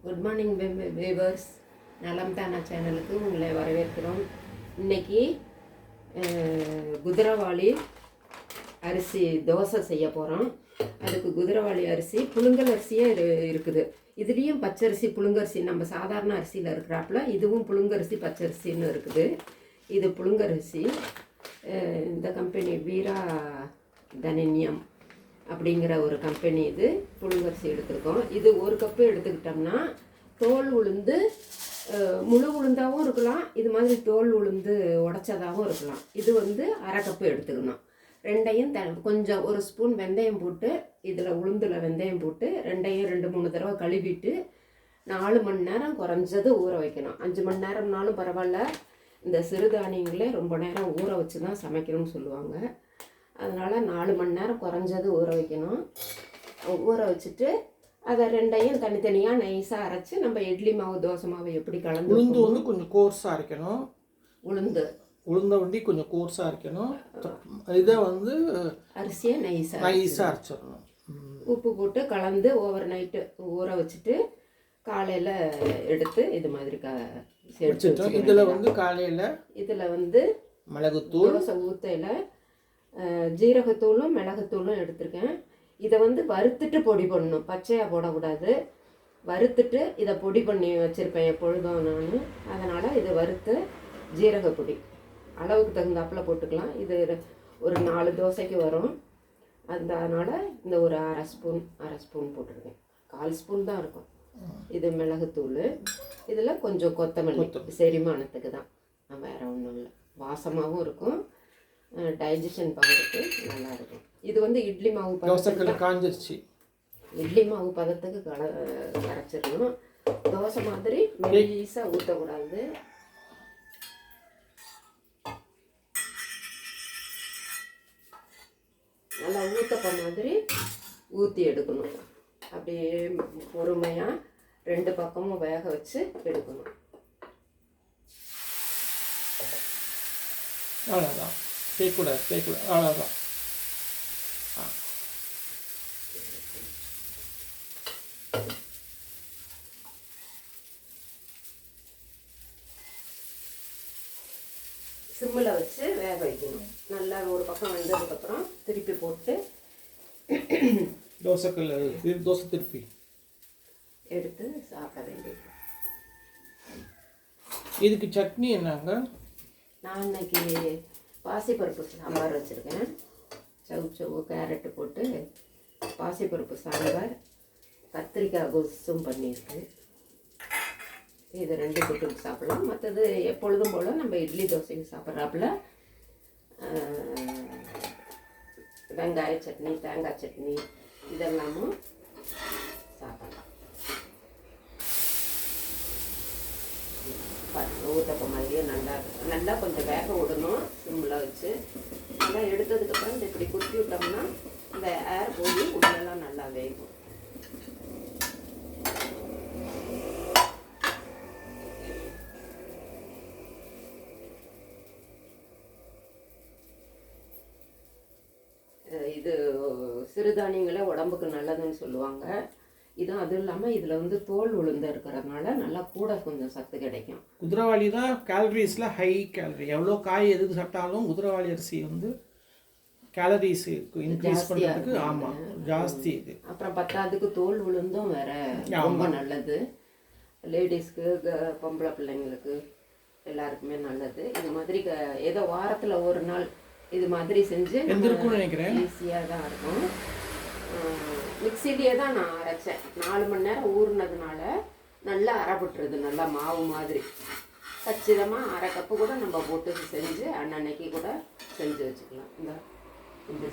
Good morning viewers. நலம் தானா சேனலுக்கு உங்களை வரவேற்கிறோம். இன்னைக்கு குதிரவாளி அரிசி தோசை செய்ய போகிறோம். அதுக்கு குதிரவாளி அரிசி புழுங்கல் அரிசியே இருக்குது. இதுலேயும் பச்சரிசி புழுங்கரிசி நம்ம சாதாரண அரிசியில் இருக்கிறாப்புல இதுவும் புழுங்கரிசி பச்சரிசின்னு இருக்குது. இது புழுங்கரிசி. இந்த கம்பெனி வீரா தனியம் அப்படிங்கிற ஒரு கம்பெனி. இது புழுங்கரிசி எடுத்துருக்கோம். இது ஒரு கப்பு எடுத்துக்கிட்டோம்னா தோல் உளுந்து முழு உளுந்தாகவும் இருக்கலாம், இது மாதிரி தோல் உளுந்து உடச்சதாகவும் இருக்கலாம். இது அரை கப்பு எடுத்துக்கணும். ரெண்டையும் கொஞ்சம் ஒரு ஸ்பூன் வெந்தயம் போட்டு, இதில் உளுந்தில் வெந்தயம் போட்டு ரெண்டையும் 2-3 தடவை கழுவிட்டு 4 மணி நேரம் குறைஞ்சது ஊற வைக்கணும். 5 மணி நேரம்னாலும் பரவாயில்ல. இந்த சிறுதானியங்களே ரொம்ப நேரம் ஊற வச்சு தான் சமைக்கணும்னு சொல்லுவாங்க. அதனால் 4 மணி நேரம் குறைஞ்சது ஊற வைக்கணும். ஊற வச்சுட்டு அதை ரெண்டையும் தனித்தனியாக நைஸாக அரைச்சி நம்ம இட்லி மாவு தோசை மாவு எப்படி கலந்து. உளுந்து கொஞ்சம் கோர்ஸாக அரைக்கணும். உளுந்தை கொஞ்சம் கோர்ஸாக அரைக்கணும். இதை அரிசியை நைஸாக அரைச்சிடணும். உப்பு போட்டு கலந்து ஓவர் நைட்டு ஊற வச்சுட்டு காலையில் எடுத்து இது மாதிரி வச்சுட்டோம். இதில் காலையில் இதில் மிளகுத்தூள், தோசை ஊத்தையில் ஜீரகத்தூளும் மிளகுத்தூளும் எடுத்திருக்கேன். இதை வறுத்துட்டு பொடி பண்ணணும், பச்சையாக போடக்கூடாது. வறுத்துட்டு இதை பொடி பண்ணி வச்சுருப்பேன் எப்பொழுதும் நான். அதனால் இதை வறுத்து ஜீரகப்பொடி அளவுக்கு தகுந்தாப்பில் போட்டுக்கலாம். இது ஒரு 4 தோசைக்கு வரும். அதனால் இந்த ஒரு அரை ஸ்பூன் போட்டிருக்கேன். 1/4 ஸ்பூன் தான் இருக்கும். இது மிளகுத்தூள். இதில் கொஞ்சம் கொத்தமல்லி செரிமானத்துக்கு தான், வேறு ஒன்றும் இல்லை. வாசமாகவும் இருக்கும், டைஜஷன் பவருக்கு நல்லா இருக்கும். இது இட்லி மாவு பதத்துக்கு காஞ்சிருச்சு. இட்லி மாவு பதத்துக்கு கரைச்சிடணும். தோசை மாதிரி மெலிசாக ஊற்றக்கூடாது. நல்லா ஊற்றப்ப மாதிரி ஊற்றி எடுக்கணும். அப்படியே பொறுமையாக 2 பக்கமும் வேக வச்சு எடுக்கணும். அவ்வளோதான், தேய்க்கூடாது. அவ்வளோதான். சிம்மில் வச்சு வேக வைக்கணும். நல்லா ஒரு பக்கம் வெந்ததுக்கப்புறம் திருப்பி போட்டு தோசை திருப்பி எடுத்து சாப்பிட வேண்டியது. இதுக்கு சட்னி என்னங்க? நான் இன்னைக்கு பாசிப்பருப்பு சாம்பார் வச்சுருக்கேன். சவு கேரட்டு போட்டு பாசிப்பருப்பு சாம்பார், கத்திரிக்காய் கொசும் பண்ணியிருக்கு. இது 2 தொட்டு சாப்பிடலாம். மற்றது எப்பொழுதும் போல் நம்ம இட்லி தோசைக்கு சாப்பிட்றாப்புல வெங்காய சட்னி, தேங்காய் சட்னி இதெல்லாமும் சாப்பிடலாம். ஊத்தப்ப மாதிரியே நல்லா கொஞ்சம் வேக விடணும். சிம்மில் வச்சு நல்லா எடுத்ததுக்கப்புறம் இந்த இப்படி குத்தி விட்டோம்னா இந்த ஏர் போய் உள்ளெல்லாம் நல்லா வேகும். இது சிறுதானியங்களே உடம்புக்கு நல்லதுன்னு சொல்லுவாங்க. அதுவும் இல்லாமல் இதில் தோல் உளுந்து இருக்கிறதுனால நல்லா கூட கொஞ்சம் சத்து கிடைக்கும். குதிரவாளி தான் கேலரிஸில் ஹை கேலரி. எவ்வளோ காய் எதுக்கு சாப்பிட்டாலும் குதிரவாளி அரிசி கேலரிஸ் இன்க்ரீஸ் பண்ணுறதுக்கு ஆமாம் ஜாஸ்தி. இது அப்புறம் பத்தாவதுக்கு தோல் உளுந்தும் வேற ரொம்ப நல்லது. லேடிஸ்க்கு, பொம்பளை பிள்ளைங்களுக்கு எல்லாருக்குமே நல்லது. இது மாதிரி ஏதோ வாரத்தில் ஒரு நாள் இது மாதிரி செஞ்சு நினைக்கிறேன். ஈஸியாக தான் இருக்கும். மிக்சிலேயே தான் நான் அரைச்சேன். 4 மணி நேரம் ஊறினதுனால நல்லா அரைப்பட்டுருது. நல்லா மாவு மாதிரி கச்சிதமாக அரை கப்பு கூட நம்ம போட்டு செஞ்சு அன்னன்னைக்கு கூட செஞ்சு வச்சுக்கலாம். இந்த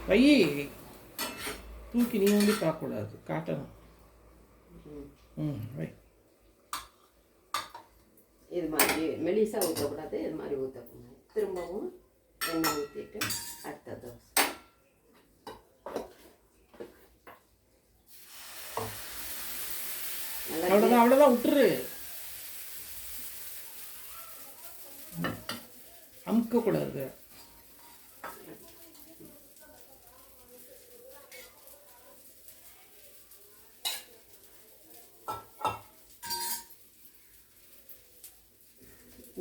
பையி தூக்கி நீ பார்க்கக்கூடாது, காட்டணும். இது மாதிரி மெலிசாக ஊற்றக்கூடாது, இது மாதிரி ஊற்றக்கூடாது. திரும்பவும் எண்ணெய் ஊற்றிட்டு அடுத்த தோசை. அவ்வளோதான் விட்டுரு, அமுக்கக்கூடாது.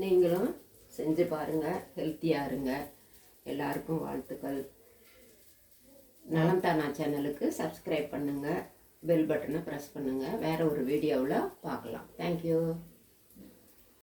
நீங்களும் செஞ்சு பாருங்கள், ஹெல்த்தியாக இருங்க. எல்லாருக்கும் வாழ்த்துக்கள். நலம் தானா சேனலுக்கு சப்ஸ்கிரைப் பண்ணுங்கள், பெல் பட்டனை ப்ரெஸ் பண்ணுங்கள். வேறு ஒரு வீடியோவில் பார்க்கலாம். தேங்க்யூ.